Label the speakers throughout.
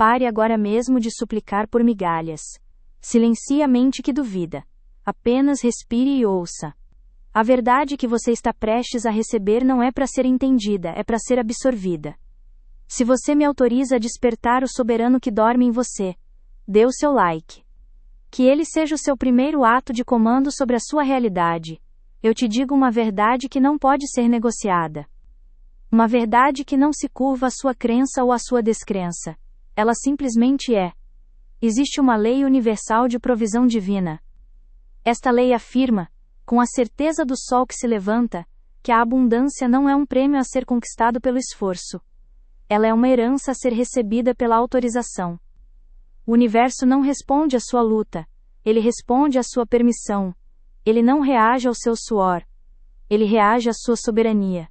Speaker 1: Pare agora mesmo de suplicar por migalhas. Silencie a mente que duvida. Apenas respire e ouça. A verdade que você está prestes a receber não é para ser entendida, é para ser absorvida. Se você me autoriza a despertar o soberano que dorme em você, dê o seu like. Que ele seja o seu primeiro ato de comando sobre a sua realidade. Eu te digo uma verdade que não pode ser negociada. Uma verdade que não se curva à sua crença ou à sua descrença. Ela simplesmente é. Existe uma lei universal de provisão divina. Esta lei afirma, com a certeza do sol que se levanta, que a abundância não é um prêmio a ser conquistado pelo esforço. Ela é uma herança a ser recebida pela autorização. O universo não responde à sua luta, ele responde à sua permissão. Ele não reage ao seu suor, ele reage à sua soberania.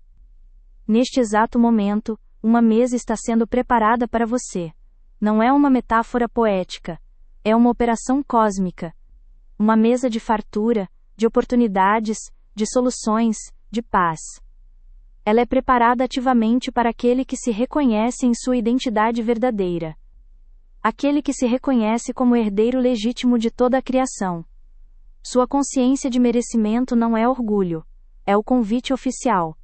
Speaker 1: Neste exato momento, uma mesa está sendo preparada para você. Não é uma metáfora poética, é uma operação cósmica. Uma mesa de fartura, de oportunidades, de soluções, de paz. Ela é preparada ativamente para aquele que se reconhece em sua identidade verdadeira. Aquele que se reconhece como herdeiro legítimo de toda a criação. Sua consciência de merecimento não é orgulho, é o convite oficial.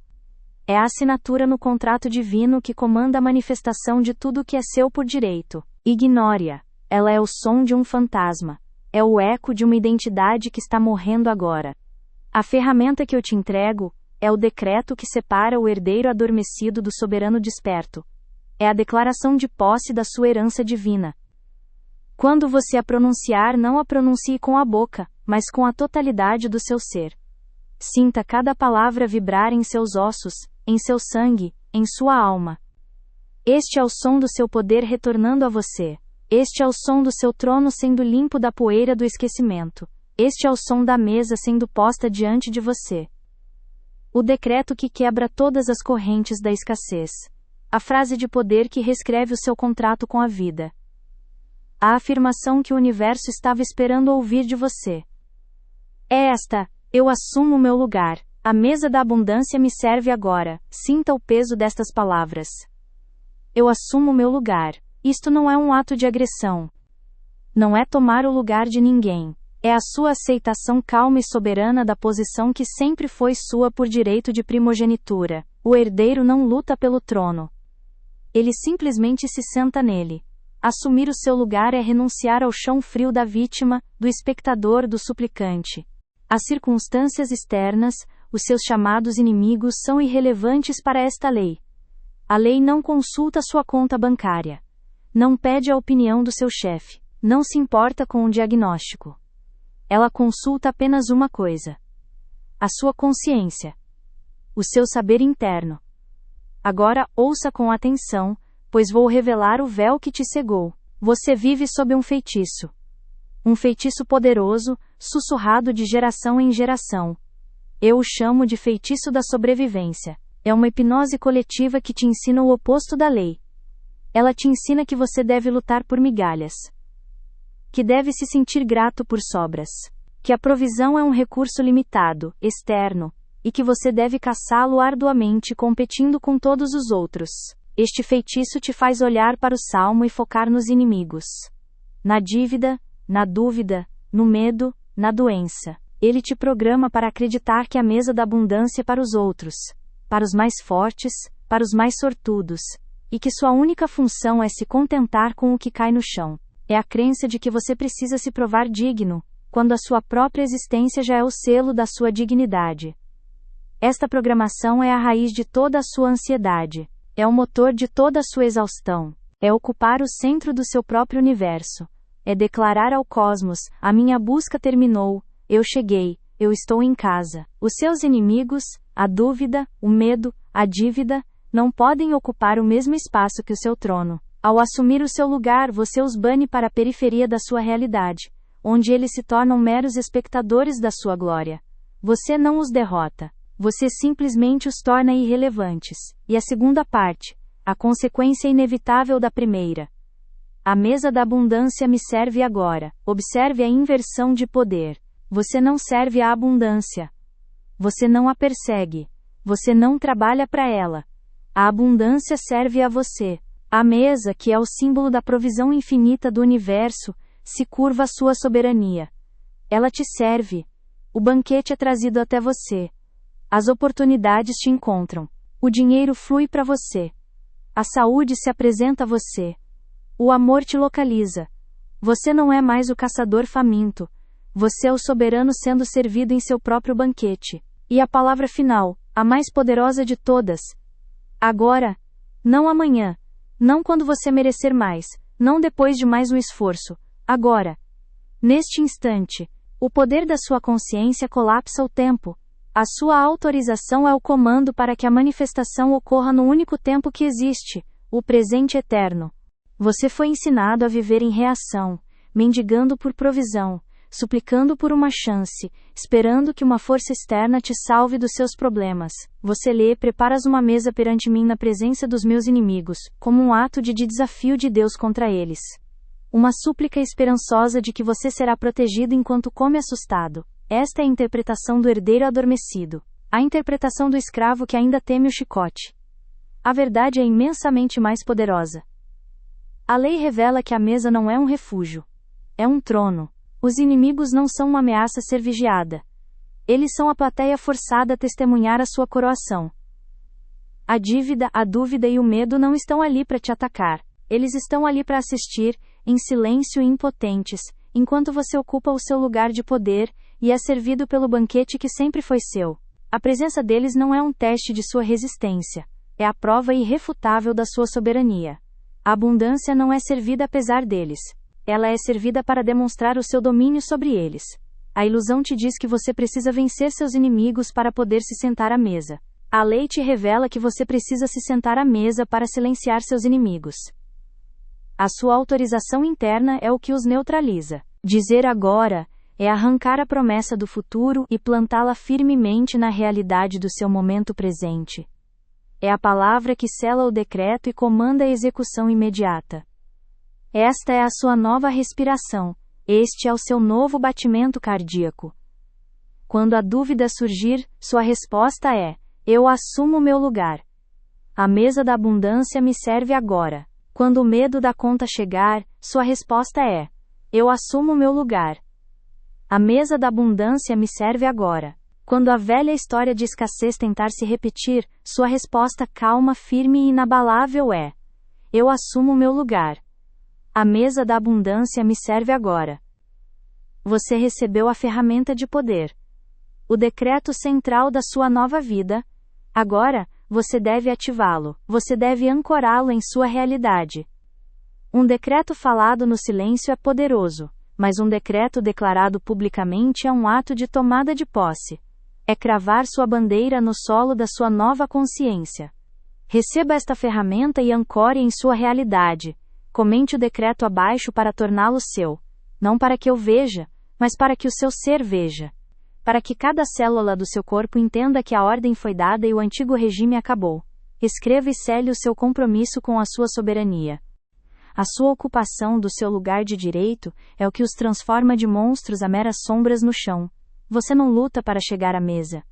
Speaker 1: É a assinatura no contrato divino que comanda a manifestação de tudo que é seu por direito. Ignore-a. Ela é o som de um fantasma. É o eco de uma identidade que está morrendo agora. A ferramenta que eu te entrego é o decreto que separa o herdeiro adormecido do soberano desperto. É a declaração de posse da sua herança divina. Quando você a pronunciar, não a pronuncie com a boca, mas com a totalidade do seu ser. Sinta cada palavra vibrar em seus ossos, em seu sangue, em sua alma. Este é o som do seu poder retornando a você. Este é o som do seu trono sendo limpo da poeira do esquecimento. Este é o som da mesa sendo posta diante de você. O decreto que quebra todas as correntes da escassez. A frase de poder que reescreve o seu contrato com a vida. A afirmação que o universo estava esperando ouvir de você. É esta: eu assumo o meu lugar. A mesa da abundância me serve agora. Sinta o peso destas palavras. Eu assumo o meu lugar. Isto não é um ato de agressão. Não é tomar o lugar de ninguém. É a sua aceitação calma e soberana da posição que sempre foi sua por direito de primogenitura. O herdeiro não luta pelo trono. Ele simplesmente se senta nele. Assumir o seu lugar é renunciar ao chão frio da vítima, do espectador, do suplicante. As circunstâncias externas, os seus chamados inimigos são irrelevantes para esta lei. A lei não consulta sua conta bancária. Não pede a opinião do seu chefe. Não se importa com um diagnóstico. Ela consulta apenas uma coisa: a sua consciência. O seu saber interno. Agora, ouça com atenção, pois vou revelar o véu que te cegou. Você vive sob um feitiço. Um feitiço poderoso, sussurrado de geração em geração. Eu o chamo de feitiço da sobrevivência. É uma hipnose coletiva que te ensina o oposto da lei. Ela te ensina que você deve lutar por migalhas. Que deve se sentir grato por sobras. Que a provisão é um recurso limitado, externo, e que você deve caçá-lo arduamente competindo com todos os outros. Este feitiço te faz olhar para o salmo e focar nos inimigos. Na dívida, na dúvida, no medo, na doença. Ele te programa para acreditar que a mesa da abundância é para os outros, para os mais fortes, para os mais sortudos, e que sua única função é se contentar com o que cai no chão. É a crença de que você precisa se provar digno, quando a sua própria existência já é o selo da sua dignidade. Esta programação é a raiz de toda a sua ansiedade. É o motor de toda a sua exaustão. É ocupar o centro do seu próprio universo. É declarar ao cosmos: a minha busca terminou, eu cheguei, eu estou em casa. Os seus inimigos, a dúvida, o medo, a dívida, não podem ocupar o mesmo espaço que o seu trono. Ao assumir o seu lugar, você os bane para a periferia da sua realidade, onde eles se tornam meros espectadores da sua glória. Você não os derrota. Você simplesmente os torna irrelevantes. E a segunda parte, a consequência inevitável da primeira. A mesa da abundância me serve agora. Observe a inversão de poder. Você não serve à abundância. Você não a persegue. Você não trabalha para ela. A abundância serve a você. A mesa, que é o símbolo da provisão infinita do universo, se curva à sua soberania. Ela te serve. O banquete é trazido até você. As oportunidades te encontram. O dinheiro flui para você. A saúde se apresenta a você. O amor te localiza. Você não é mais o caçador faminto. Você é o soberano sendo servido em seu próprio banquete. E a palavra final, a mais poderosa de todas. Agora. Não amanhã. Não quando você merecer mais. Não depois de mais um esforço. Agora. Neste instante. O poder da sua consciência colapsa o tempo. A sua autorização é o comando para que a manifestação ocorra no único tempo que existe, o presente eterno. Você foi ensinado a viver em reação, mendigando por provisão, suplicando por uma chance, esperando que uma força externa te salve dos seus problemas. Você lê: preparas uma mesa perante mim na presença dos meus inimigos, como um ato de desafio de Deus contra eles. Uma súplica esperançosa de que você será protegido enquanto come assustado. Esta é a interpretação do herdeiro adormecido. A interpretação do escravo que ainda teme o chicote. A verdade é imensamente mais poderosa. A lei revela que a mesa não é um refúgio. É um trono. Os inimigos não são uma ameaça a ser vigiada. Eles são a plateia forçada a testemunhar a sua coroação. A dívida, a dúvida e o medo não estão ali para te atacar. Eles estão ali para assistir, em silêncio e impotentes, enquanto você ocupa o seu lugar de poder e é servido pelo banquete que sempre foi seu. A presença deles não é um teste de sua resistência, é a prova irrefutável da sua soberania. A abundância não é servida apesar deles. Ela é servida para demonstrar o seu domínio sobre eles. A ilusão te diz que você precisa vencer seus inimigos para poder se sentar à mesa. A lei te revela que você precisa se sentar à mesa para silenciar seus inimigos. A sua autorização interna é o que os neutraliza. Dizer agora é arrancar a promessa do futuro e plantá-la firmemente na realidade do seu momento presente. É a palavra que sela o decreto e comanda a execução imediata. Esta é a sua nova respiração. Este é o seu novo batimento cardíaco. Quando a dúvida surgir, sua resposta é: eu assumo meu lugar. A mesa da abundância me serve agora. Quando o medo da conta chegar, sua resposta é: eu assumo meu lugar. A mesa da abundância me serve agora. Quando a velha história de escassez tentar se repetir, sua resposta calma, firme e inabalável é: eu assumo meu lugar. A mesa da abundância me serve agora. Você recebeu a ferramenta de poder. O decreto central da sua nova vida. Agora, você deve ativá-lo. Você deve ancorá-lo em sua realidade. Um decreto falado no silêncio é poderoso, mas um decreto declarado publicamente é um ato de tomada de posse. É cravar sua bandeira no solo da sua nova consciência. Receba esta ferramenta e ancore em sua realidade. Comente o decreto abaixo para torná-lo seu. Não para que eu veja, mas para que o seu ser veja. Para que cada célula do seu corpo entenda que a ordem foi dada e o antigo regime acabou. Escreva e cele o seu compromisso com a sua soberania. A sua ocupação do seu lugar de direito é o que os transforma de monstros a meras sombras no chão. Você não luta para chegar à mesa.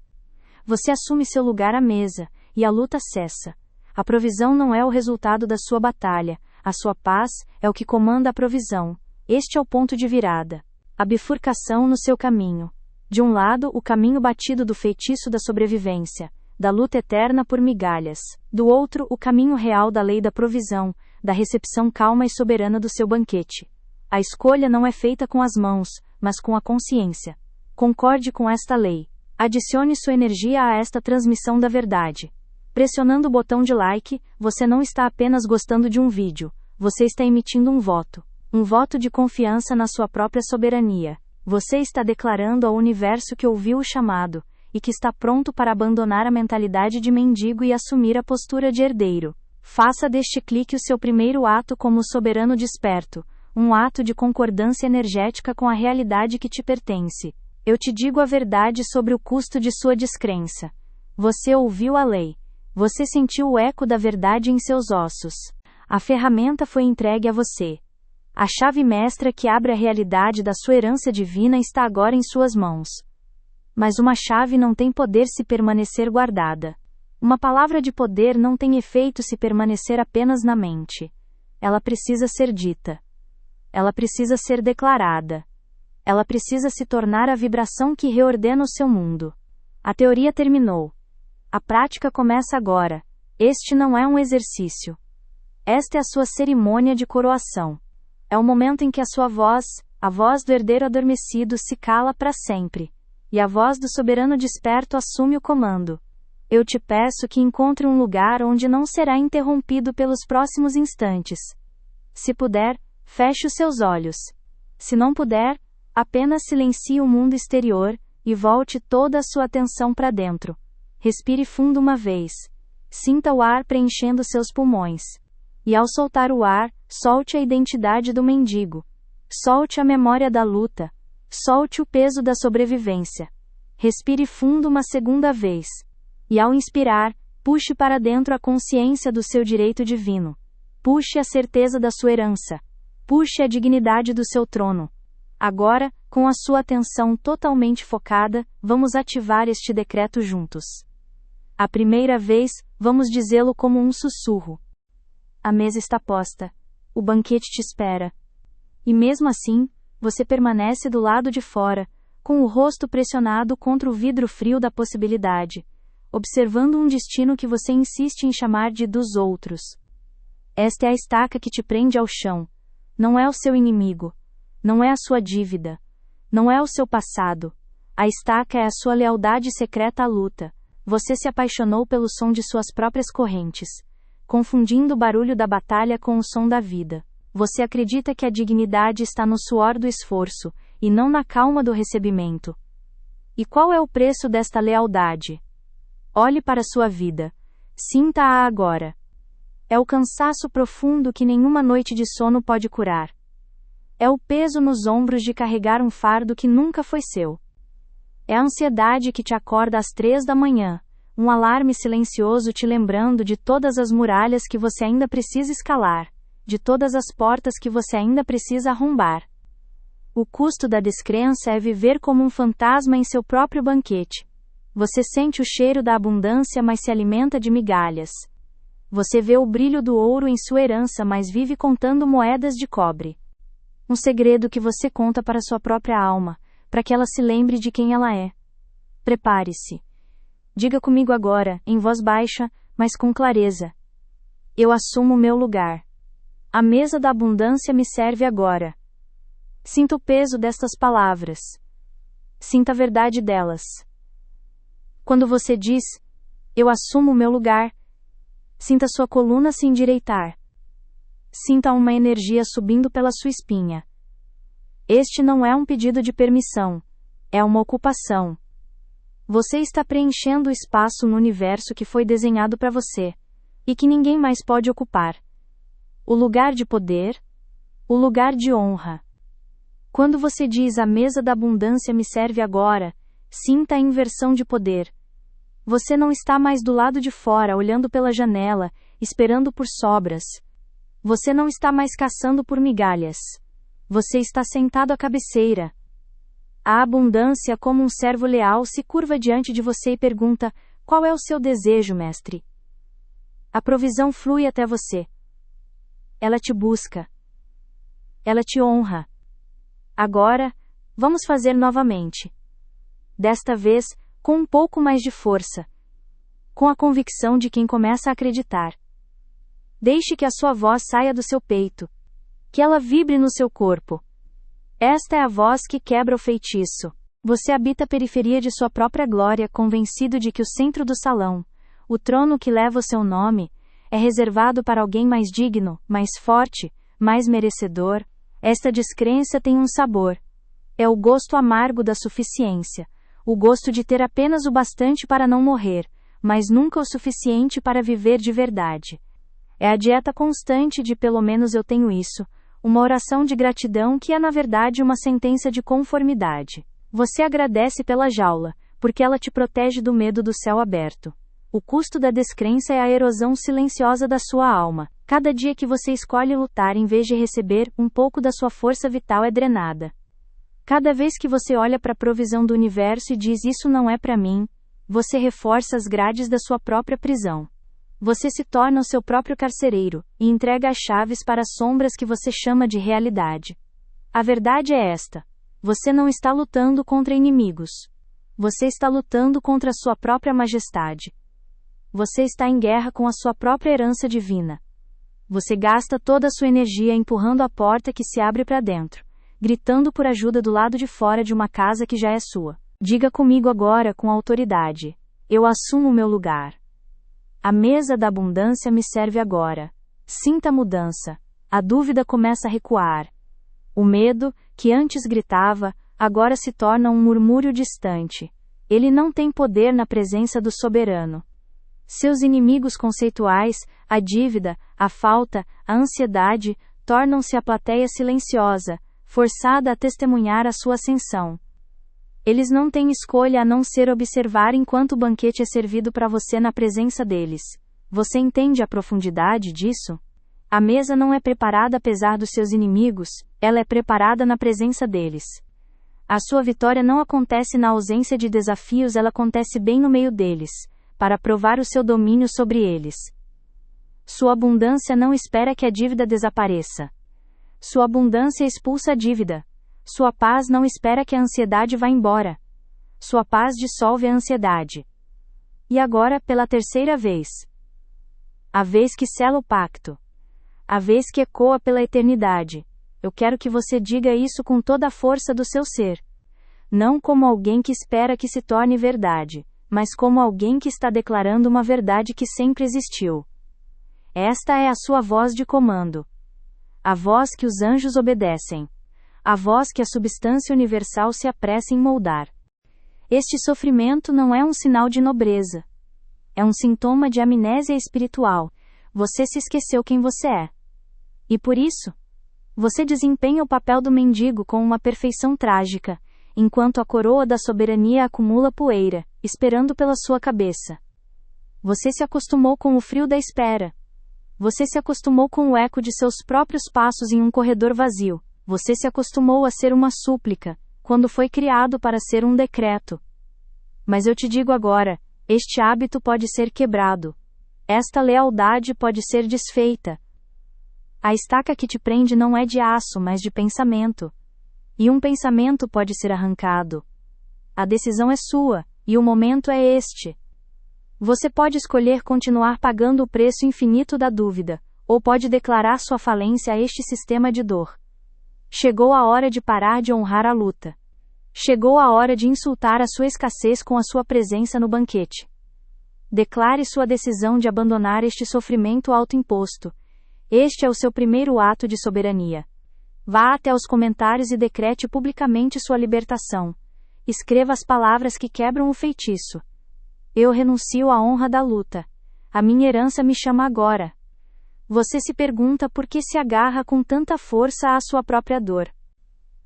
Speaker 1: Você assume seu lugar à mesa, e a luta cessa. A provisão não é o resultado da sua batalha, a sua paz é o que comanda a provisão. Este é o ponto de virada. A bifurcação no seu caminho. De um lado, o caminho batido do feitiço da sobrevivência, da luta eterna por migalhas. Do outro, o caminho real da lei da provisão, da recepção calma e soberana do seu banquete. A escolha não é feita com as mãos, mas com a consciência. Concorde com esta lei. Adicione sua energia a esta transmissão da verdade. Pressionando o botão de like, você não está apenas gostando de um vídeo, você está emitindo um voto. Um voto de confiança na sua própria soberania. Você está declarando ao universo que ouviu o chamado, e que está pronto para abandonar a mentalidade de mendigo e assumir a postura de herdeiro. Faça deste clique o seu primeiro ato como soberano desperto, um ato de concordância energética com a realidade que te pertence. Eu te digo a verdade sobre o custo de sua descrença. Você ouviu a lei. Você sentiu o eco da verdade em seus ossos. A ferramenta foi entregue a você. A chave mestra que abre a realidade da sua herança divina está agora em suas mãos. Mas uma chave não tem poder se permanecer guardada. Uma palavra de poder não tem efeito se permanecer apenas na mente. Ela precisa ser dita. Ela precisa ser declarada. Ela precisa se tornar a vibração que reordena o seu mundo. A teoria terminou. A prática começa agora. Este não é um exercício. Esta é a sua cerimônia de coroação. É o momento em que a sua voz, a voz do herdeiro adormecido, se cala para sempre. E a voz do soberano desperto assume o comando. Eu te peço que encontre um lugar onde não será interrompido pelos próximos instantes. Se puder, feche os seus olhos. Se não puder, apenas silencie o mundo exterior e volte toda a sua atenção para dentro. Respire fundo uma vez. Sinta o ar preenchendo seus pulmões. E ao soltar o ar, solte a identidade do mendigo. Solte a memória da luta. Solte o peso da sobrevivência. Respire fundo uma segunda vez. E ao inspirar, puxe para dentro a consciência do seu direito divino. Puxe a certeza da sua herança. Puxe a dignidade do seu trono. Agora, com a sua atenção totalmente focada, vamos ativar este decreto juntos. A primeira vez, vamos dizê-lo como um sussurro. A mesa está posta. O banquete te espera. E mesmo assim, você permanece do lado de fora, com o rosto pressionado contra o vidro frio da possibilidade, observando um destino que você insiste em chamar de dos outros. Esta é a estaca que te prende ao chão. Não é o seu inimigo. Não é a sua dívida. Não é o seu passado. A estaca é a sua lealdade secreta à luta. Você se apaixonou pelo som de suas próprias correntes, confundindo o barulho da batalha com o som da vida. Você acredita que a dignidade está no suor do esforço, e não na calma do recebimento. E qual é o preço desta lealdade? Olhe para sua vida. Sinta-a agora. É o cansaço profundo que nenhuma noite de sono pode curar. É o peso nos ombros de carregar um fardo que nunca foi seu. É a ansiedade que te acorda às 3 da manhã, um alarme silencioso te lembrando de todas as muralhas que você ainda precisa escalar, de todas as portas que você ainda precisa arrombar. O custo da descrença é viver como um fantasma em seu próprio banquete. Você sente o cheiro da abundância, mas se alimenta de migalhas. Você vê o brilho do ouro em sua herança, mas vive contando moedas de cobre. Um segredo que você conta para sua própria alma, para que ela se lembre de quem ela é. Prepare-se. Diga comigo agora, em voz baixa, mas com clareza. Eu assumo o meu lugar. A mesa da abundância me serve agora. Sinta o peso destas palavras. Sinta a verdade delas. Quando você diz, eu assumo o meu lugar, sinta sua coluna se endireitar. Sinta uma energia subindo pela sua espinha. Este não é um pedido de permissão. É uma ocupação. Você está preenchendo o espaço no universo que foi desenhado para você, e que ninguém mais pode ocupar. O lugar de poder, o lugar de honra. Quando você diz a mesa da abundância me serve agora, sinta a inversão de poder. Você não está mais do lado de fora olhando pela janela, esperando por sobras. Você não está mais caçando por migalhas. Você está sentado à cabeceira. A abundância, como um servo leal, se curva diante de você e pergunta: qual é o seu desejo, mestre? A provisão flui até você. Ela te busca. Ela te honra. Agora, vamos fazer novamente. Desta vez, com um pouco mais de força. Com a convicção de quem começa a acreditar. Deixe que a sua voz saia do seu peito. Que ela vibre no seu corpo. Esta é a voz que quebra o feitiço. Você habita a periferia de sua própria glória, convencido de que o centro do salão, o trono que leva o seu nome, é reservado para alguém mais digno, mais forte, mais merecedor. Esta descrença tem um sabor. É o gosto amargo da suficiência. O gosto de ter apenas o bastante para não morrer, mas nunca o suficiente para viver de verdade. É a dieta constante de pelo menos eu tenho isso, uma oração de gratidão que é na verdade uma sentença de conformidade. Você agradece pela jaula, porque ela te protege do medo do céu aberto. O custo da descrença é a erosão silenciosa da sua alma. Cada dia que você escolhe lutar em vez de receber, um pouco da sua força vital é drenada. Cada vez que você olha para a provisão do universo e diz isso não é para mim, Você reforça as grades da sua própria prisão. Você se torna o seu próprio carcereiro, e entrega as chaves para as sombras que você chama de realidade. A verdade é esta: você não está lutando contra inimigos. Você está lutando contra a sua própria majestade. Você está em guerra com a sua própria herança divina. Você gasta toda a sua energia empurrando a porta que se abre para dentro, gritando por ajuda do lado de fora de uma casa que já é sua. Diga comigo agora com autoridade: eu assumo o meu lugar. A mesa da abundância me serve agora. Sinta a mudança. A dúvida começa a recuar. O medo, que antes gritava, agora se torna um murmúrio distante. Ele não tem poder na presença do soberano. Seus inimigos conceituais, a dívida, a falta, a ansiedade, tornam-se a plateia silenciosa, forçada a testemunhar a sua ascensão. Eles não têm escolha a não ser observar enquanto o banquete é servido para você na presença deles. Você entende a profundidade disso? A mesa não é preparada apesar dos seus inimigos, ela é preparada na presença deles. A sua vitória não acontece na ausência de desafios, ela acontece bem no meio deles, para provar o seu domínio sobre eles. Sua abundância não espera que a dívida desapareça. Sua abundância expulsa a dívida. Sua paz não espera que a ansiedade vá embora. Sua paz dissolve a ansiedade. E agora, pela terceira vez. A vez que sela o pacto. A vez que ecoa pela eternidade. Eu quero que você diga isso com toda a força do seu ser. Não como alguém que espera que se torne verdade, mas como alguém que está declarando uma verdade que sempre existiu. Esta é a sua voz de comando. A voz que os anjos obedecem. A voz que a substância universal se apressa em moldar. Este sofrimento não é um sinal de nobreza. É um sintoma de amnésia espiritual. Você se esqueceu quem você é. E por isso, você desempenha o papel do mendigo com uma perfeição trágica, enquanto a coroa da soberania acumula poeira, esperando pela sua cabeça. Você se acostumou com o frio da espera. Você se acostumou com o eco de seus próprios passos em um corredor vazio. Você se acostumou a ser uma súplica, quando foi criado para ser um decreto. Mas eu te digo agora, este hábito pode ser quebrado. Esta lealdade pode ser desfeita. A estaca que te prende não é de aço, mas de pensamento. E um pensamento pode ser arrancado. A decisão é sua, e o momento é este. Você pode escolher continuar pagando o preço infinito da dúvida, ou pode declarar sua falência a este sistema de dor. Chegou a hora de parar de honrar a luta. Chegou a hora de insultar a sua escassez com a sua presença no banquete. Declare sua decisão de abandonar este sofrimento autoimposto. Este é o seu primeiro ato de soberania. Vá até os comentários e decrete publicamente sua libertação. Escreva as palavras que quebram o feitiço. Eu renuncio à honra da luta. A minha herança me chama agora. Você se pergunta por que se agarra com tanta força à sua própria dor.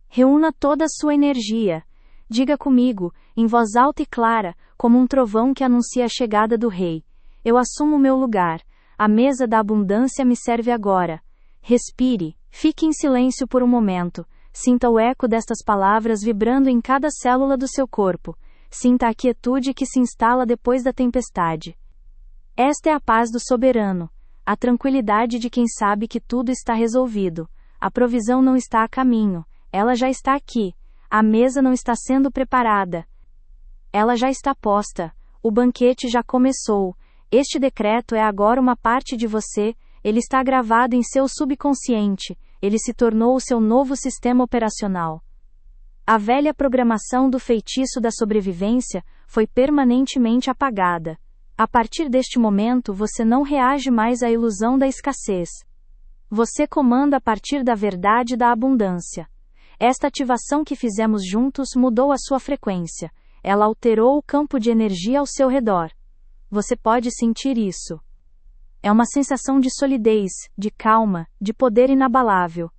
Speaker 1: Reúna toda a sua energia. Diga comigo, em voz alta e clara, como um trovão que anuncia a chegada do rei. Eu assumo meu lugar. A mesa da abundância me serve agora. Respire, fique em silêncio por um momento. Sinta o eco destas palavras vibrando em cada célula do seu corpo. Sinta a quietude que se instala depois da tempestade. Esta é a paz do soberano. A tranquilidade de quem sabe que tudo está resolvido. A provisão não está a caminho. Ela já está aqui. A mesa não está sendo preparada. Ela já está posta. O banquete já começou. Este decreto é agora uma parte de você. Ele está gravado em seu subconsciente. Ele se tornou o seu novo sistema operacional. A velha programação do feitiço da sobrevivência foi permanentemente apagada. A partir deste momento você não reage mais à ilusão da escassez. Você comanda a partir da verdade da abundância. Esta ativação que fizemos juntos mudou a sua frequência. Ela alterou o campo de energia ao seu redor. Você pode sentir isso. É uma sensação de solidez, de calma, de poder inabalável.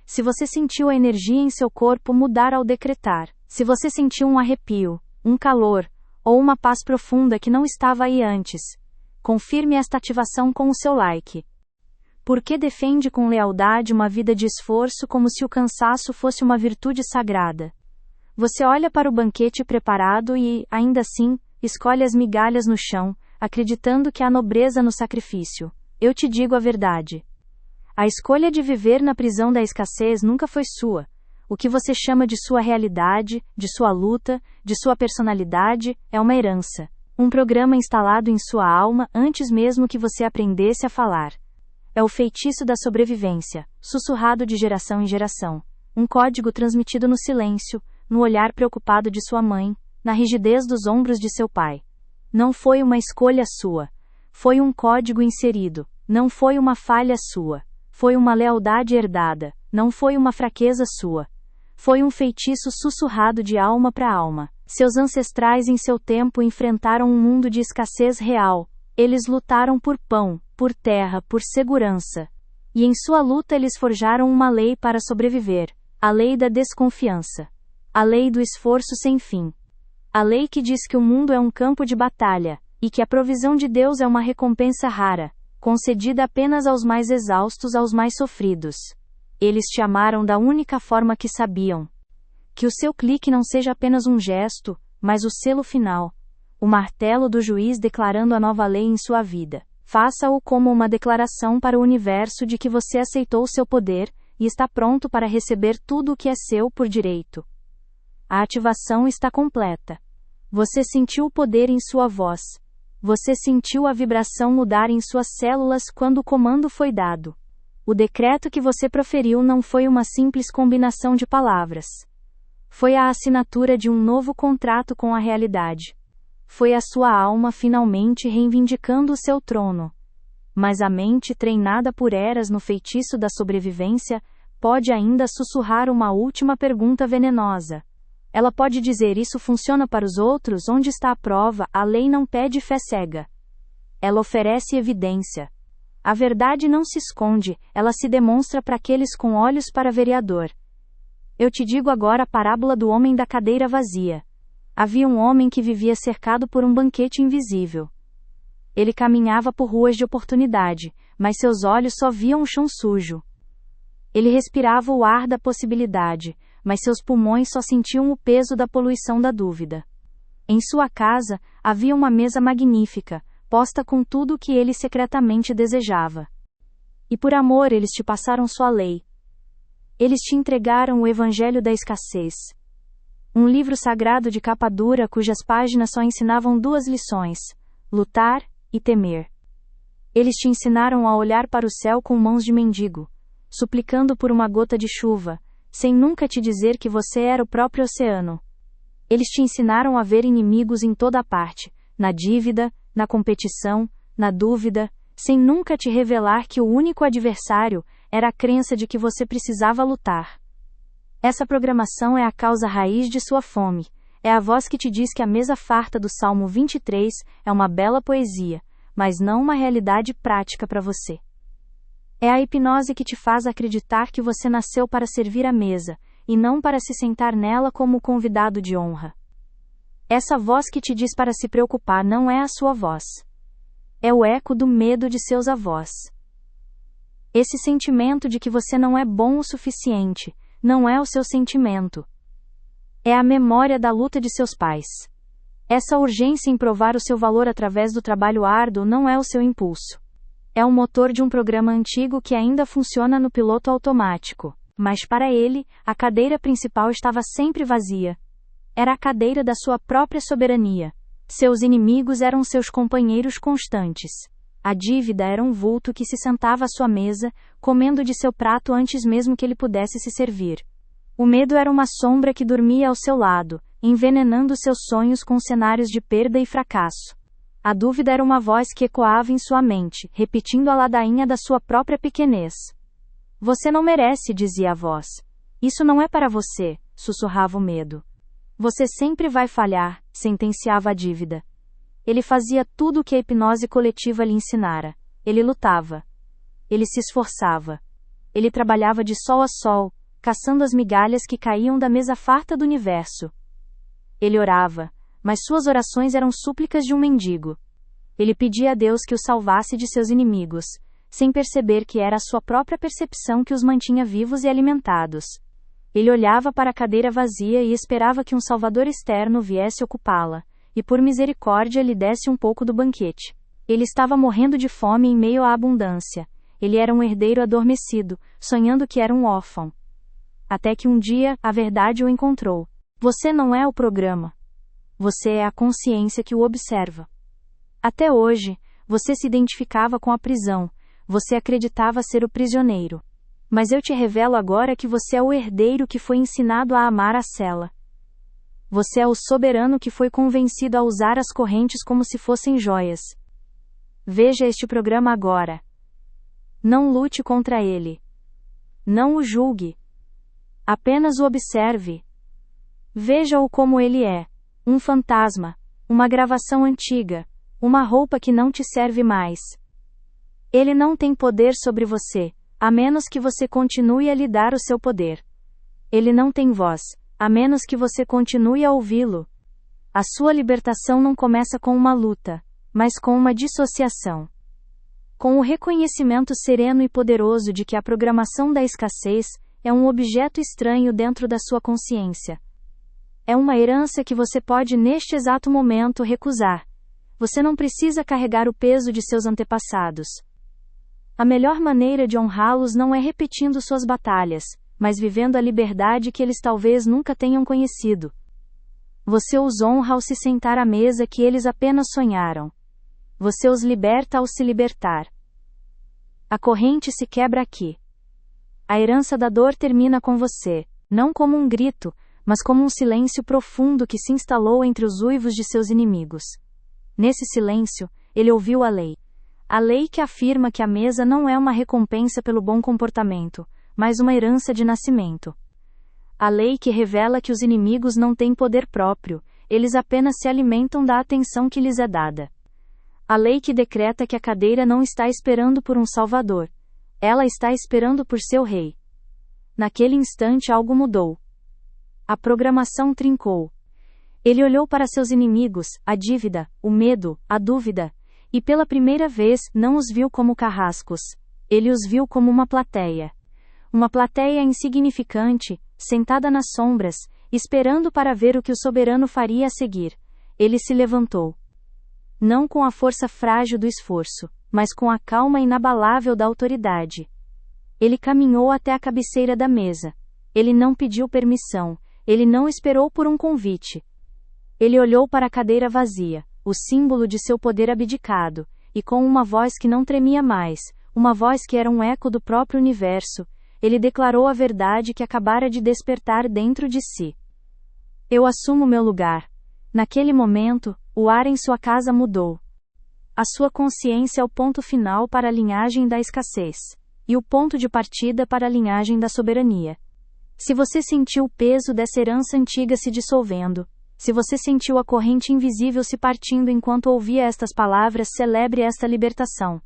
Speaker 1: Se você sentiu a energia em seu corpo mudar ao decretar, se você sentiu um arrepio, um calor, ou uma paz profunda que não estava aí antes, confirme esta ativação com o seu like. Por que defende com lealdade uma vida de esforço como se o cansaço fosse uma virtude sagrada? Você olha para o banquete preparado e, ainda assim, escolhe as migalhas no chão, acreditando que há nobreza no sacrifício. Eu te digo a verdade. A escolha de viver na prisão da escassez nunca foi sua. O que você chama de sua realidade, de sua luta, de sua personalidade, é uma herança. Um programa instalado em sua alma antes mesmo que você aprendesse a falar. É o feitiço da sobrevivência, sussurrado de geração em geração. Um código transmitido no silêncio, no olhar preocupado de sua mãe, na rigidez dos ombros de seu pai. Não foi uma escolha sua. Foi um código inserido. Não foi uma falha sua. Foi uma lealdade herdada. Não foi uma fraqueza sua. Foi um feitiço sussurrado de alma para alma. Seus ancestrais em seu tempo enfrentaram um mundo de escassez real. Eles lutaram por pão, por terra, por segurança. E em sua luta eles forjaram uma lei para sobreviver. A lei da desconfiança. A lei do esforço sem fim. A lei que diz que o mundo é um campo de batalha, e que a provisão de Deus é uma recompensa rara, concedida apenas aos mais exaustos, aos mais sofridos. Eles te amaram da única forma que sabiam. Que o seu clique não seja apenas um gesto, mas o selo final. O martelo do juiz declarando a nova lei em sua vida. Faça-o como uma declaração para o universo de que você aceitou seu poder, e está pronto para receber tudo o que é seu por direito. A ativação está completa. Você sentiu o poder em sua voz. Você sentiu a vibração mudar em suas células quando o comando foi dado. O decreto que você proferiu não foi uma simples combinação de palavras. Foi a assinatura de um novo contrato com a realidade. Foi a sua alma finalmente reivindicando o seu trono. Mas a mente treinada por eras no feitiço da sobrevivência pode ainda sussurrar uma última pergunta venenosa. Ela pode dizer: isso funciona para os outros? Onde está a prova? A lei não pede fé cega. Ela oferece evidência. A verdade não se esconde, ela se demonstra para aqueles com olhos para vereador. Eu te digo agora a parábola do homem da cadeira vazia. Havia um homem que vivia cercado por um banquete invisível. Ele caminhava por ruas de oportunidade, mas seus olhos só viam o chão sujo. Ele respirava o ar da possibilidade, mas seus pulmões só sentiam o peso da poluição da dúvida. Em sua casa, havia uma mesa magnífica, posta com tudo o que ele secretamente desejava. E por amor eles te passaram sua lei. Eles te entregaram o Evangelho da Escassez. Um livro sagrado de capa dura cujas páginas só ensinavam 2 lições: lutar e temer. Eles te ensinaram a olhar para o céu com mãos de mendigo, suplicando por uma gota de chuva, sem nunca te dizer que você era o próprio oceano. Eles te ensinaram a ver inimigos em toda parte, na dívida, na competição, na dúvida, sem nunca te revelar que o único adversário era a crença de que você precisava lutar. Essa programação é a causa raiz de sua fome. É a voz que te diz que a mesa farta do Salmo 23 é uma bela poesia, mas não uma realidade prática para você. É a hipnose que te faz acreditar que você nasceu para servir a mesa, e não para se sentar nela como convidado de honra. Essa voz que te diz para se preocupar não é a sua voz. É o eco do medo de seus avós. Esse sentimento de que você não é bom o suficiente, não é o seu sentimento. É a memória da luta de seus pais. Essa urgência em provar o seu valor através do trabalho árduo não é o seu impulso. É o motor de um programa antigo que ainda funciona no piloto automático, mas para ele, a cadeira principal estava sempre vazia. Era a cadeira da sua própria soberania. Seus inimigos eram seus companheiros constantes. A dívida era um vulto que se sentava à sua mesa, comendo de seu prato antes mesmo que ele pudesse se servir. O medo era uma sombra que dormia ao seu lado, envenenando seus sonhos com cenários de perda e fracasso. A dúvida era uma voz que ecoava em sua mente, repetindo a ladainha da sua própria pequenez. Você não merece, dizia a voz. Isso não é para você, sussurrava o medo. Você sempre vai falhar, sentenciava a dívida. Ele fazia tudo o que a hipnose coletiva lhe ensinara. Ele lutava. Ele se esforçava. Ele trabalhava de sol a sol, caçando as migalhas que caíam da mesa farta do universo. Ele orava, mas suas orações eram súplicas de um mendigo. Ele pedia a Deus que o salvasse de seus inimigos, sem perceber que era a sua própria percepção que os mantinha vivos e alimentados. Ele olhava para a cadeira vazia e esperava que um salvador externo viesse ocupá-la, e por misericórdia lhe desse um pouco do banquete. Ele estava morrendo de fome em meio à abundância. Ele era um herdeiro adormecido, sonhando que era um órfão. Até que um dia, a verdade o encontrou. Você não é o programa. Você é a consciência que o observa. Até hoje, você se identificava com a prisão. Você acreditava ser o prisioneiro. Mas eu te revelo agora que você é o herdeiro que foi ensinado a amar a cela. Você é o soberano que foi convencido a usar as correntes como se fossem joias. Veja este programa agora. Não lute contra ele. Não o julgue. Apenas o observe. Veja-o como ele é. Um fantasma. Uma gravação antiga. Uma roupa que não te serve mais. Ele não tem poder sobre você, a menos que você continue a lhe dar o seu poder. Ele não tem voz, a menos que você continue a ouvi-lo. A sua libertação não começa com uma luta, mas com uma dissociação. Com o reconhecimento sereno e poderoso de que a programação da escassez é um objeto estranho dentro da sua consciência. É uma herança que você pode neste exato momento recusar. Você não precisa carregar o peso de seus antepassados. A melhor maneira de honrá-los não é repetindo suas batalhas, mas vivendo a liberdade que eles talvez nunca tenham conhecido. Você os honra ao se sentar à mesa que eles apenas sonharam. Você os liberta ao se libertar. A corrente se quebra aqui. A herança da dor termina com você, não como um grito, mas como um silêncio profundo que se instalou entre os uivos de seus inimigos. Nesse silêncio, ele ouviu a lei. A lei que afirma que a mesa não é uma recompensa pelo bom comportamento, mas uma herança de nascimento. A lei que revela que os inimigos não têm poder próprio, eles apenas se alimentam da atenção que lhes é dada. A lei que decreta que a cadeira não está esperando por um salvador, ela está esperando por seu rei. Naquele instante algo mudou. A programação trincou. Ele olhou para seus inimigos, a dívida, o medo, a dúvida, e pela primeira vez não os viu como carrascos. Ele os viu como uma plateia. Uma plateia insignificante, sentada nas sombras, esperando para ver o que o soberano faria a seguir. Ele se levantou. Não com a força frágil do esforço, mas com a calma inabalável da autoridade. Ele caminhou até a cabeceira da mesa. Ele não pediu permissão. Ele não esperou por um convite. Ele olhou para a cadeira vazia, o símbolo de seu poder abdicado, e com uma voz que não tremia mais, uma voz que era um eco do próprio universo, ele declarou a verdade que acabara de despertar dentro de si. Eu assumo meu lugar. Naquele momento, o ar em sua casa mudou. A sua consciência é o ponto final para a linhagem da escassez, e o ponto de partida para a linhagem da soberania. Se você sentiu o peso dessa herança antiga se dissolvendo, se você sentiu a corrente invisível se partindo enquanto ouvia estas palavras, celebre esta libertação.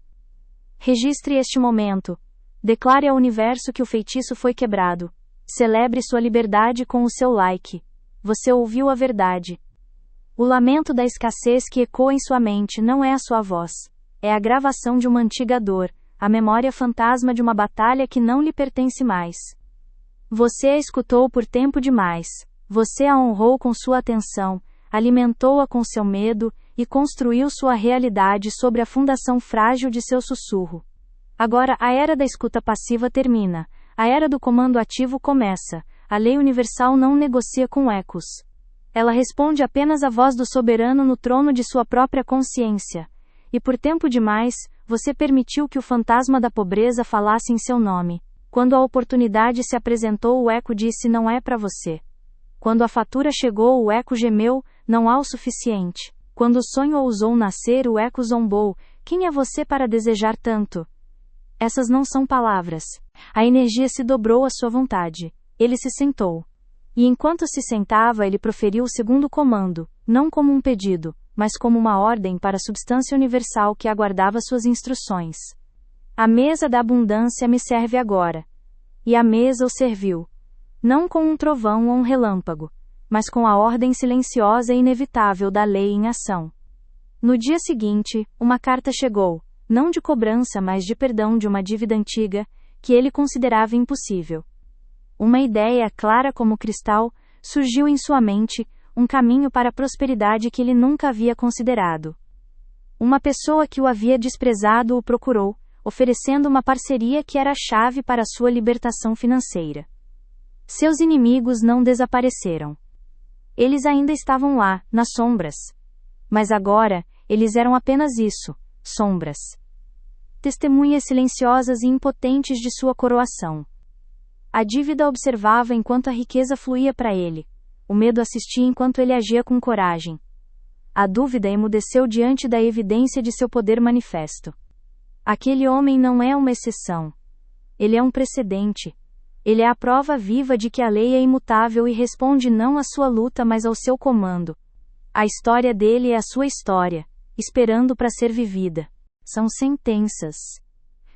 Speaker 1: Registre este momento. Declare ao universo que o feitiço foi quebrado. Celebre sua liberdade com o seu like. Você ouviu a verdade. O lamento da escassez que ecoa em sua mente não é a sua voz. É a gravação de uma antiga dor, a memória fantasma de uma batalha que não lhe pertence mais. Você a escutou por tempo demais. Você a honrou com sua atenção, alimentou-a com seu medo, e construiu sua realidade sobre a fundação frágil de seu sussurro. Agora a era da escuta passiva termina, a era do comando ativo começa, a lei universal não negocia com ecos. Ela responde apenas à voz do soberano no trono de sua própria consciência. E por tempo demais, você permitiu que o fantasma da pobreza falasse em seu nome. Quando a oportunidade se apresentou, o eco disse: não é para você. Quando a fatura chegou, o eco gemeu: não há o suficiente. Quando o sonho ousou nascer, o eco zombou: quem é você para desejar tanto? Essas não são palavras. A energia se dobrou à sua vontade. Ele se sentou. E enquanto se sentava, ele proferiu o segundo comando, não como um pedido, mas como uma ordem para a substância universal que aguardava suas instruções. A mesa da abundância me serve agora. E a mesa o serviu. Não com um trovão ou um relâmpago, mas com a ordem silenciosa e inevitável da lei em ação. No dia seguinte, uma carta chegou, não de cobrança, mas de perdão de uma dívida antiga, que ele considerava impossível. Uma ideia clara como cristal surgiu em sua mente, um caminho para a prosperidade que ele nunca havia considerado. Uma pessoa que o havia desprezado o procurou, oferecendo uma parceria que era a chave para sua libertação financeira. Seus inimigos não desapareceram. Eles ainda estavam lá, nas sombras. Mas agora, eles eram apenas isso, sombras. Testemunhas silenciosas e impotentes de sua coroação. A dívida observava enquanto a riqueza fluía para ele. O medo assistia enquanto ele agia com coragem. A dúvida emudeceu diante da evidência de seu poder manifesto. Aquele homem não é uma exceção. Ele é um precedente. Ele é a prova viva de que a lei é imutável e responde não à sua luta mas ao seu comando. A história dele é a sua história, esperando para ser vivida. São sentenças.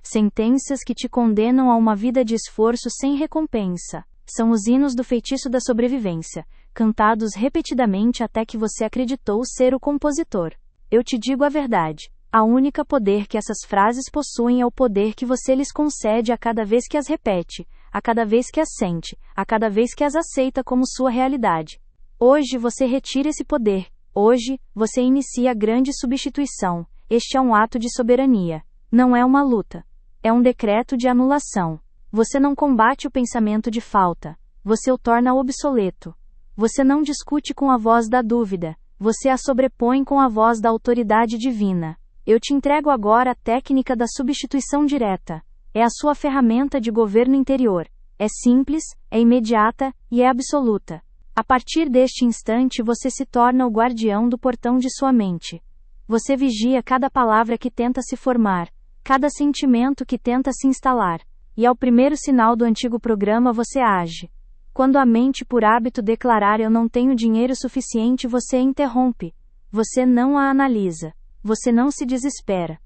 Speaker 1: Sentenças que te condenam a uma vida de esforço sem recompensa. São os hinos do feitiço da sobrevivência, cantados repetidamente até que você acreditou ser o compositor. Eu te digo a verdade. A única poder que essas frases possuem é o poder que você lhes concede a cada vez que as repete, a cada vez que as sente, a cada vez que as aceita como sua realidade. Hoje você retira esse poder. Hoje, você inicia a grande substituição. Este é um ato de soberania. Não é uma luta. É um decreto de anulação. Você não combate o pensamento de falta. Você o torna obsoleto. Você não discute com a voz da dúvida. Você a sobrepõe com a voz da autoridade divina. Eu te entrego agora a técnica da substituição direta. É a sua ferramenta de governo interior. É simples, é imediata e é absoluta. A partir deste instante você se torna o guardião do portão de sua mente. Você vigia cada palavra que tenta se formar, cada sentimento que tenta se instalar. E ao primeiro sinal do antigo programa você age. Quando a mente por hábito declarar eu não tenho dinheiro suficiente você interrompe. Você não a analisa. Você não se desespera.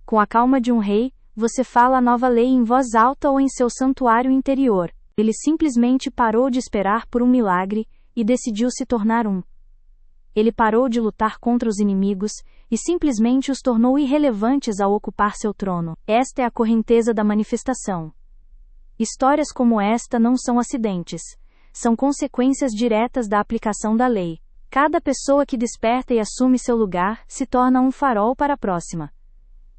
Speaker 1: Com a calma de um rei, você fala a nova lei em voz alta ou em seu santuário interior. Ele simplesmente parou de esperar por um milagre e decidiu se tornar um. Ele parou de lutar contra os inimigos e simplesmente os tornou irrelevantes ao ocupar seu trono. Esta é a correnteza da manifestação. Histórias como esta não são acidentes. São consequências diretas da aplicação da lei. Cada pessoa que desperta e assume seu lugar se torna um farol para a próxima.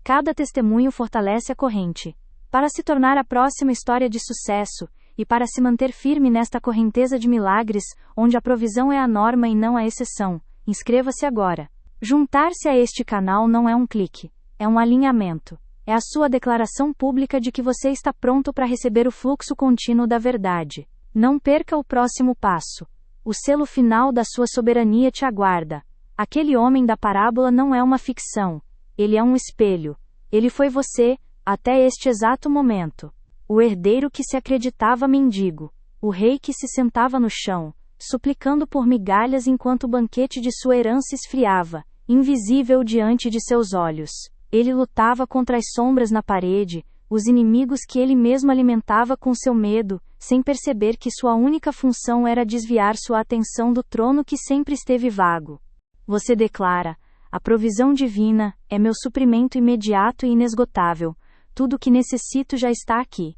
Speaker 1: Cada testemunho fortalece a corrente. Para se tornar a próxima história de sucesso, e para se manter firme nesta correnteza de milagres, onde a provisão é a norma e não a exceção, inscreva-se agora. Juntar-se a este canal não é um clique, é um alinhamento. É a sua declaração pública de que você está pronto para receber o fluxo contínuo da verdade. Não perca o próximo passo. O selo final da sua soberania te aguarda. Aquele homem da parábola não é uma ficção. Ele é um espelho. Ele foi você, até este exato momento. O herdeiro que se acreditava mendigo. O rei que se sentava no chão, suplicando por migalhas enquanto o banquete de sua herança esfriava, invisível diante de seus olhos. Ele lutava contra as sombras na parede, os inimigos que ele mesmo alimentava com seu medo, sem perceber que sua única função era desviar sua atenção do trono que sempre esteve vago. Você declara: a provisão divina é meu suprimento imediato e inesgotável. Tudo o que necessito já está aqui.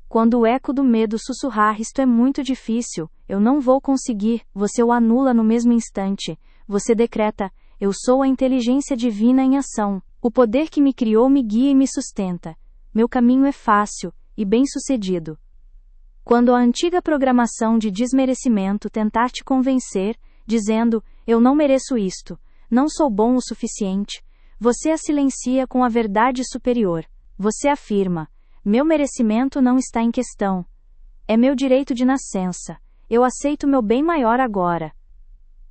Speaker 1: Quando o eco do medo sussurrar isto é muito difícil, eu não vou conseguir, você o anula no mesmo instante. Você decreta: eu sou a inteligência divina em ação. O poder que me criou me guia e me sustenta. Meu caminho é fácil e bem-sucedido. Quando a antiga programação de desmerecimento tentar te convencer, dizendo: eu não mereço isto, não sou bom o suficiente, você a silencia com a verdade superior. Você afirma: meu merecimento não está em questão. É meu direito de nascença. Eu aceito meu bem maior agora.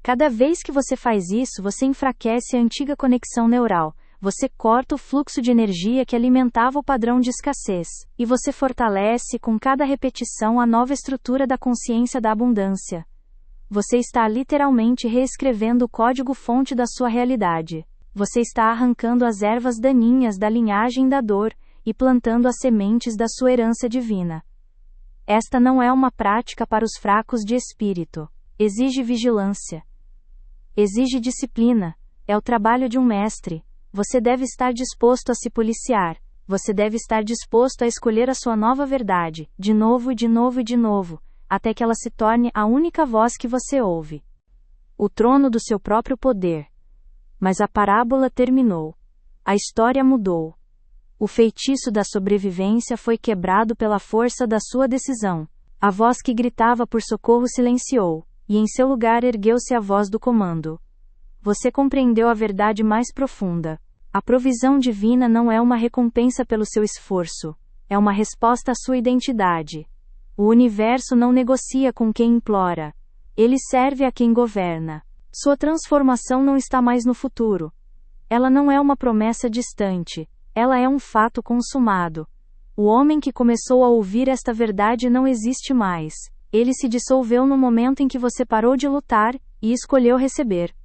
Speaker 1: Cada vez que você faz isso, você enfraquece a antiga conexão neural. Você corta o fluxo de energia que alimentava o padrão de escassez. E você fortalece com cada repetição a nova estrutura da consciência da abundância. Você está literalmente reescrevendo o código-fonte da sua realidade. Você está arrancando as ervas daninhas da linhagem da dor e plantando as sementes da sua herança divina. Esta não é uma prática para os fracos de espírito. Exige vigilância. Exige disciplina. É o trabalho de um mestre. Você deve estar disposto a se policiar. Você deve estar disposto a escolher a sua nova verdade, de novo e de novo e de novo, até que ela se torne a única voz que você ouve. o trono do seu próprio poder. Mas a parábola terminou. A história mudou. O feitiço da sobrevivência foi quebrado pela força da sua decisão. A voz que gritava por socorro silenciou, e em seu lugar ergueu-se a voz do comando. Você compreendeu a verdade mais profunda. A provisão divina não é uma recompensa pelo seu esforço, é uma resposta à sua identidade. O universo não negocia com quem implora. Ele serve a quem governa. Sua transformação não está mais no futuro. Ela não é uma promessa distante. Ela é um fato consumado. O homem que começou a ouvir esta verdade não existe mais. Ele se dissolveu no momento em que você parou de lutar e escolheu receber.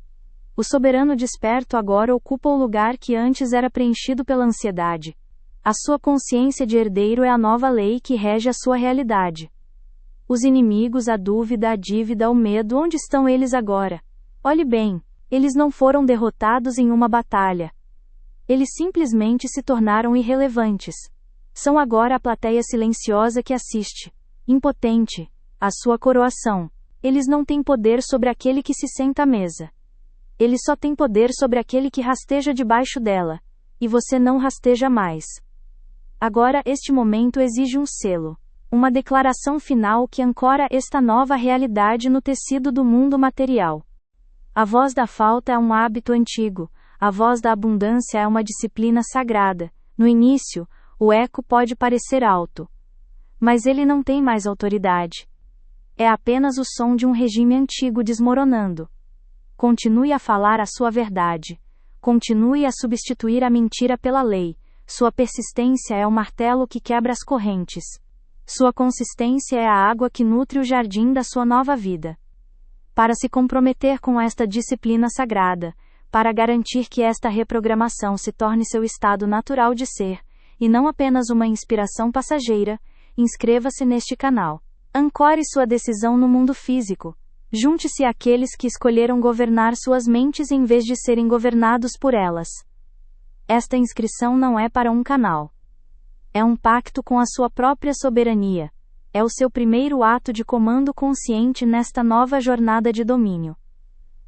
Speaker 1: O soberano desperto agora ocupa o lugar que antes era preenchido pela ansiedade. A sua consciência de herdeiro é a nova lei que rege a sua realidade. Os inimigos, a dúvida, a dívida, o medo, onde estão eles agora? Olhe bem, eles não foram derrotados em uma batalha. Eles simplesmente se tornaram irrelevantes. São agora a plateia silenciosa que assiste, impotente, à sua coroação. Eles não têm poder sobre aquele que se senta à mesa. Eles só têm poder sobre aquele que rasteja debaixo dela. E você não rasteja mais. Agora este momento exige um selo. Uma declaração final que ancora esta nova realidade no tecido do mundo material. A voz da falta é um hábito antigo. A voz da abundância é uma disciplina sagrada. No início, o eco pode parecer alto. Mas ele não tem mais autoridade. É apenas o som de um regime antigo desmoronando. Continue a falar a sua verdade. Continue a substituir a mentira pela lei. Sua persistência é o martelo que quebra as correntes. Sua consistência é a água que nutre o jardim da sua nova vida. Para se comprometer com esta disciplina sagrada, para garantir que esta reprogramação se torne seu estado natural de ser, e não apenas uma inspiração passageira, inscreva-se neste canal. Ancore sua decisão no mundo físico. Junte-se àqueles que escolheram governar suas mentes em vez de serem governados por elas. Esta inscrição não é para um canal. É um pacto com a sua própria soberania. É o seu primeiro ato de comando consciente nesta nova jornada de domínio.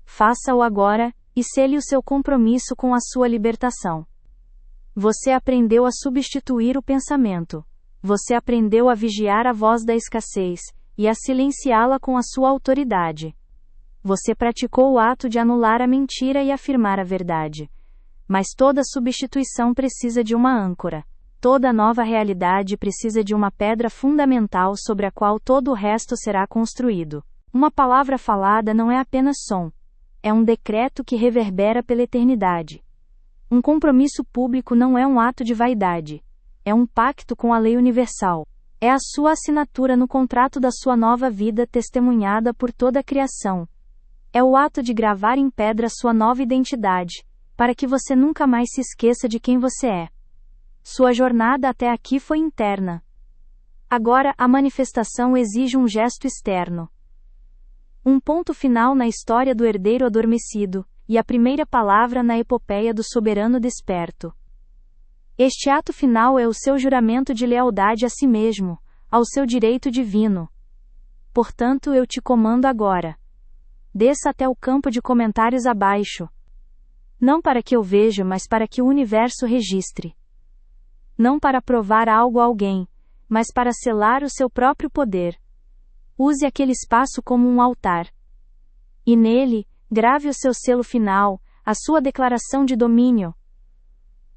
Speaker 1: Faça-o agora, e sele o seu compromisso com a sua libertação. Você aprendeu a substituir o pensamento. Você aprendeu a vigiar a voz da escassez, e a silenciá-la com a sua autoridade. Você praticou o ato de anular a mentira e afirmar a verdade. Mas toda substituição precisa de uma âncora. Toda nova realidade precisa de uma pedra fundamental sobre a qual todo o resto será construído. Uma palavra falada não é apenas som. É um decreto que reverbera pela eternidade. Um compromisso público não é um ato de vaidade. É um pacto com a lei universal. É a sua assinatura no contrato da sua nova vida testemunhada por toda a criação. É o ato de gravar em pedra sua nova identidade, para que você nunca mais se esqueça de quem você é. Sua jornada até aqui foi interna. Agora a manifestação exige um gesto externo. Um ponto final na história do herdeiro adormecido, e a primeira palavra na epopeia do soberano desperto. Este ato final é o seu juramento de lealdade a si mesmo, ao seu direito divino. Portanto, eu te comando agora. Desça até o campo de comentários abaixo. Não para que eu veja, mas para que o universo registre. Não para provar algo a alguém, mas para selar o seu próprio poder. Use aquele espaço como um altar. E nele, grave o seu selo final, a sua declaração de domínio.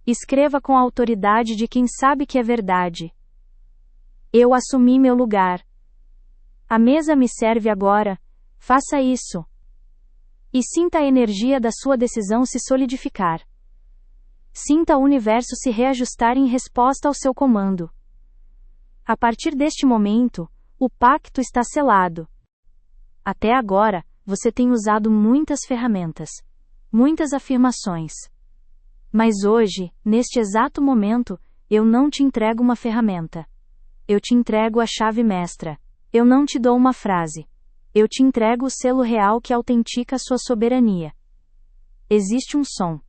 Speaker 1: Escreva com a autoridade de quem sabe que é verdade. Eu assumi meu lugar. A mesa me serve agora. Faça isso. E sinta a energia da sua decisão se solidificar. Sinta o universo se reajustar em resposta ao seu comando. A partir deste momento, o pacto está selado. Até agora, você tem usado muitas ferramentas, muitas afirmações. Mas hoje, neste exato momento, eu não te entrego uma ferramenta. Eu te entrego a chave mestra. Eu não te dou uma frase. Eu te entrego o selo real que autentica a sua soberania. Existe um som.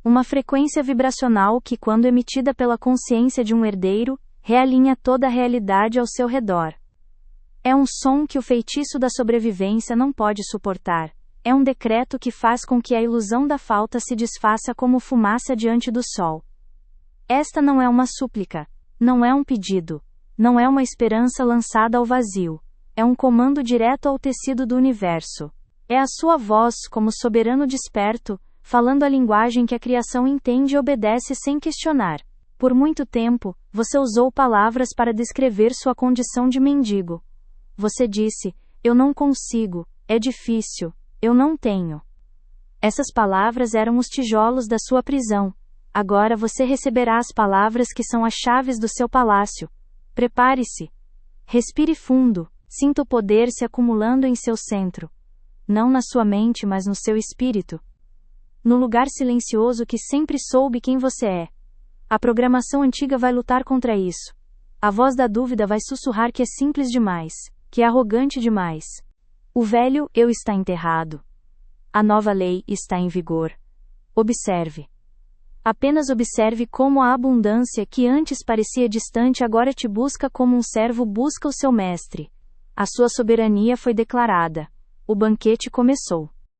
Speaker 1: Uma frequência vibracional que, quando emitida pela consciência de um herdeiro, realinha toda a realidade ao seu redor. É um som que o feitiço da sobrevivência não pode suportar. É um decreto que faz com que a ilusão da falta se desfaça como fumaça diante do sol. Esta não é uma súplica. Não é um pedido. Não é uma esperança lançada ao vazio. É um comando direto ao tecido do universo. É a sua voz, como soberano desperto, falando a linguagem que a criação entende e obedece sem questionar. Por muito tempo, você usou palavras para descrever sua condição de mendigo. Você disse, eu não consigo, é difícil, eu não tenho. Essas palavras eram os tijolos da sua prisão. Agora você receberá as palavras que são as chaves do seu palácio. Prepare-se. Respire fundo, sinta o poder se acumulando em seu centro. Não na sua mente, mas no seu espírito. No lugar silencioso que sempre soube quem você é. A programação antiga vai lutar contra isso. A voz da dúvida vai sussurrar que é simples demais, que é arrogante demais. O velho eu está enterrado. A nova lei está em vigor. Observe. Apenas observe como a abundância que antes parecia distante agora te busca como um servo busca o seu mestre. A sua soberania foi declarada. O banquete começou.